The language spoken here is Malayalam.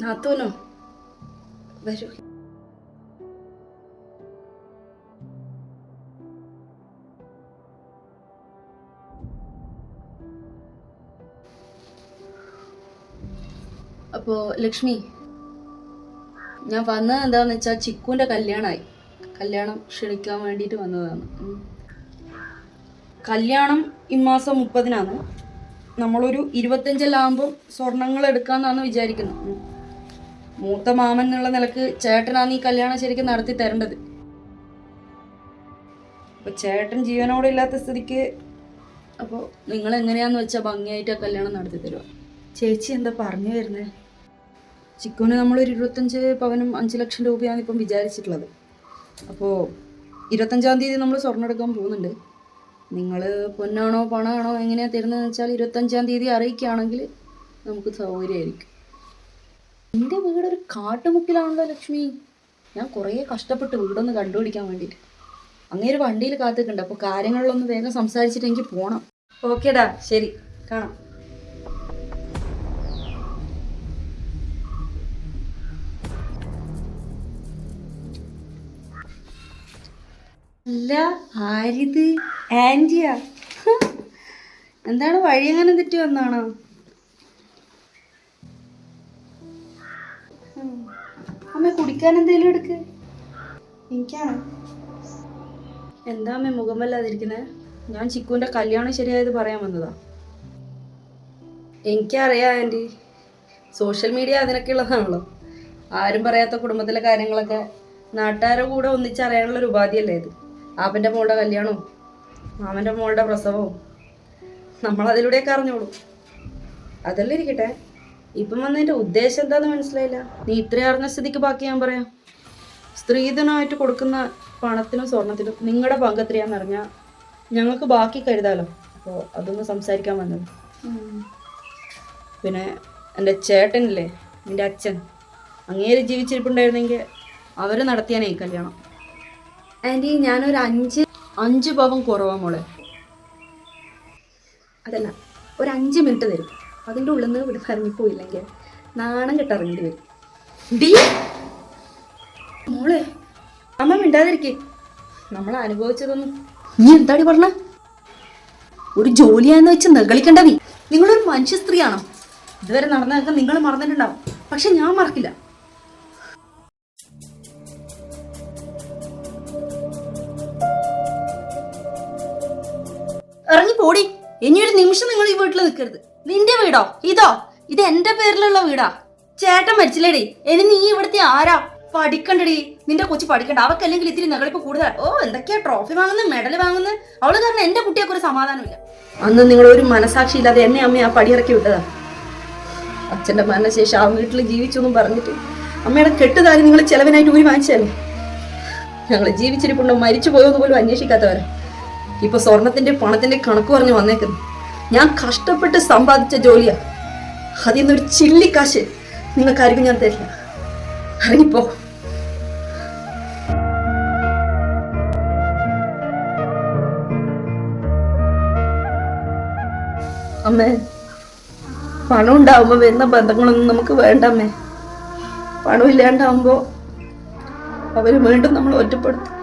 നാത്തൂനോ? വരൂ. അപ്പോ ലക്ഷ്മി, ഞാൻ വന്നത് എന്താന്ന് വെച്ചാൽ ചിക്കുവിന്റെ കല്യാണമായി. കല്യാണം ക്ഷണിക്കാൻ വേണ്ടിയിട്ട് വന്നതാണ്. കല്യാണം ഈ മാസം 30-നാണ്. നമ്മളൊരു 25-ലാകുമ്പോൾ സ്വർണങ്ങൾ എടുക്കാന്നാണ് വിചാരിക്കുന്നത്. മൂത്ത മാമൻ എന്നുള്ള നിലക്ക് ചേട്ടനാണ് ഈ കല്യാണം ശരിക്കും നടത്തി തരേണ്ടത്. അപ്പൊ ചേട്ടൻ ജീവനോടെ ഇല്ലാത്ത സ്ഥിതിക്ക് അപ്പോൾ നിങ്ങൾ എങ്ങനെയാന്ന് വെച്ചാൽ ഭംഗിയായിട്ട് ആ കല്യാണം നടത്തി തരുക. ചേച്ചി എന്താ പറഞ്ഞു വരുന്നത്? ചിക്കുവിന് നമ്മളൊരു 25 പവനും 5 ലക്ഷം രൂപയാണ് ഇപ്പം വിചാരിച്ചിട്ടുള്ളത്. അപ്പോൾ 25-ാം തീയതി നമ്മൾ സ്വർണ്ണം എടുക്കാൻ പോകുന്നുണ്ട്. നിങ്ങൾ പൊന്നാണോ പണമാണോ എങ്ങനെയാണ് തരുന്നതെന്ന് വെച്ചാൽ 25-ാം തീയതി അറിയിക്കുകയാണെങ്കിൽ നമുക്ക് സൗകര്യമായിരിക്കും. എൻ്റെ വീടൊരു കാട്ടുമുക്കിലാണല്ലോ ലക്ഷ്മി. ഞാൻ കുറേ കഷ്ടപ്പെട്ട് വീടൊന്ന് കണ്ടുപിടിക്കാൻ വേണ്ടിയിട്ട്. അങ്ങേര് വണ്ടിയിൽ കാത്തിട്ടുണ്ട്. അപ്പോൾ കാര്യങ്ങളിലൊന്ന് വേഗം സംസാരിച്ചിട്ട് എനിക്ക് പോകണം. ഓക്കേടാ, ശരി, കാണാം. അല്ല, ആരിത്? ആൻറ്റിയാ? എന്താണ് വഴി എങ്ങനെ തെറ്റി വന്നാണോ? അമ്മ കുടിക്കാൻ എന്തെങ്കിലും എടുക്ക്. എനിക്കാണ്. എന്താ അമ്മ മുഖം വല്ലാതിരിക്കുന്നത്? ഞാൻ ചിക്കുവിൻ്റെ കല്യാണം ശരിയായത് പറയാൻ വന്നതാ. എനിക്കറിയാം ആൻറ്റി, സോഷ്യൽ മീഡിയ അതിനൊക്കെയുള്ളതാണല്ലോ. ആരും പറയാത്ത കുടുംബത്തിലെ കാര്യങ്ങളൊക്കെ നാട്ടുകാരുടെ കൂടെ ഒന്നിച്ചറിയാനുള്ളൊരു ഉപാധിയല്ലേ ഇത്. ആപ്പൻ്റെ മോളുടെ കല്യാണവും മാമൻ്റെ മോളുടെ പ്രസവവും നമ്മളതിലൂടെയൊക്കെ അറിഞ്ഞോളൂ. അതെല്ലാം ഇരിക്കട്ടെ, ഇപ്പം വന്നതിൻ്റെ ഉദ്ദേശം എന്താണെന്ന് മനസ്സിലായില്ല. നീ ഇത്രയും അറിഞ്ഞ സ്ഥിതിക്ക് ബാക്കി ഞാൻ പറയാം. സ്ത്രീധനമായിട്ട് കൊടുക്കുന്ന പണത്തിനും സ്വർണത്തിനും നിങ്ങളുടെ പങ്ക് എത്രയാണെന്ന് അറിഞ്ഞാൽ ഞങ്ങൾക്ക് ബാക്കി കരുതാലോ. അപ്പോൾ അതൊന്ന് സംസാരിക്കാൻ വന്നത്. പിന്നെ എൻ്റെ ചേട്ടനില്ലേ, എൻ്റെ അച്ഛൻ, അങ്ങേര് ജീവിച്ചിരിപ്പുണ്ടായിരുന്നെങ്കിൽ അവർ നടത്തിയാനേ കല്യാണം. ആൻറ്റി, ഞാനൊരു 5 പവൻ കുറവാണ് മോളെ. അതല്ല, ഒരു 5 മിനിറ്റ് തരും. അതിൻ്റെ ഉള്ളിൽ നിന്ന് ഇവിടെ ഇറങ്ങിപ്പോയില്ലെങ്കിൽ നാണം കെട്ടിറങ്ങേണ്ടി വരും. ഡീ മോളെ, അമ്മ മിണ്ടാതിരിക്കേ. നമ്മൾ അനുഭവിച്ചതൊന്നും നീ എന്താടി പറഞ്ഞ? ഒരു ജോലിയാന്ന് വെച്ച് നെകളിക്കണ്ട. നിങ്ങളൊരു മനുഷ്യ സ്ത്രീയാണോ? ഇതുവരെ നടന്നതൊക്കെ നിങ്ങൾ മറന്നിട്ടുണ്ടാവും, പക്ഷെ ഞാൻ മറക്കില്ല. ഇറങ്ങി പോടി. ഇനിയൊരു നിമിഷം നിങ്ങൾ ഈ വീട്ടിൽ നിൽക്കരുത്. നിന്റെ വീടോ ഇതോ? ഇത് എന്റെ പേരിലുള്ള വീടാ. ചേട്ടൻ മരിച്ചില്ലേടി, ഇനി നീ ഇവിടുത്തെ ആരാ? പഠിക്കണ്ടടി, നിന്റെ കൊച്ചു പഠിക്കണ്ട. അവക്കല്ലെങ്കിൽ ഇത്തിരി നെകളിപ്പ് കൂടുതൽ. ഓ, എന്തൊക്കെയാ ട്രോഫി വാങ്ങുന്നത്, മെഡൽ വാങ്ങുന്നത്. അവള് കാരണം എന്റെ കുട്ടിയൊക്കെ ഒരു സമാധാനമില്ല. അന്ന് നിങ്ങൾ ഒരു മനസാക്ഷി ഇല്ലാതെ എന്നെ അമ്മ ആ പടിയിറക്കി വിട്ടതാ. അച്ഛന്റെ മരണശേഷം ആ വീട്ടിൽ ജീവിച്ചൊന്നും പറഞ്ഞിട്ട് അമ്മയുടെ കെട്ടുതാരി നിങ്ങൾ ചെലവിനായിട്ട് ഊരി വാങ്ങിച്ചല്ലേ. ഞങ്ങൾ ജീവിച്ചിരിപ്പുണ്ടോ മരിച്ചു പോയോന്ന് പോലും അന്വേഷിക്കാത്തവരാ. ഇപ്പൊ സ്വർണത്തിന്റെ പണത്തിന്റെ കണക്ക് പറഞ്ഞ് വന്നേക്കുന്നു. ഞാൻ കഷ്ടപ്പെട്ട് സമ്പാദിച്ച ജോലിയാ. അതിൽ നിന്നൊരു ചില്ലിക്കാശ് നിങ്ങൾക്കായിരിക്കും ഞാൻ തരില്ല. ഇറങ്ങിപ്പോ. അമ്മേ, പണം ഉണ്ടാവുമ്പോ വരുന്ന ബന്ധങ്ങളൊന്നും നമുക്ക് വേണ്ട അമ്മേ. പണം ഇല്ലാണ്ടാവുമ്പോ അവര് വീണ്ടും നമ്മൾ ഒറ്റപ്പെടുത്തും.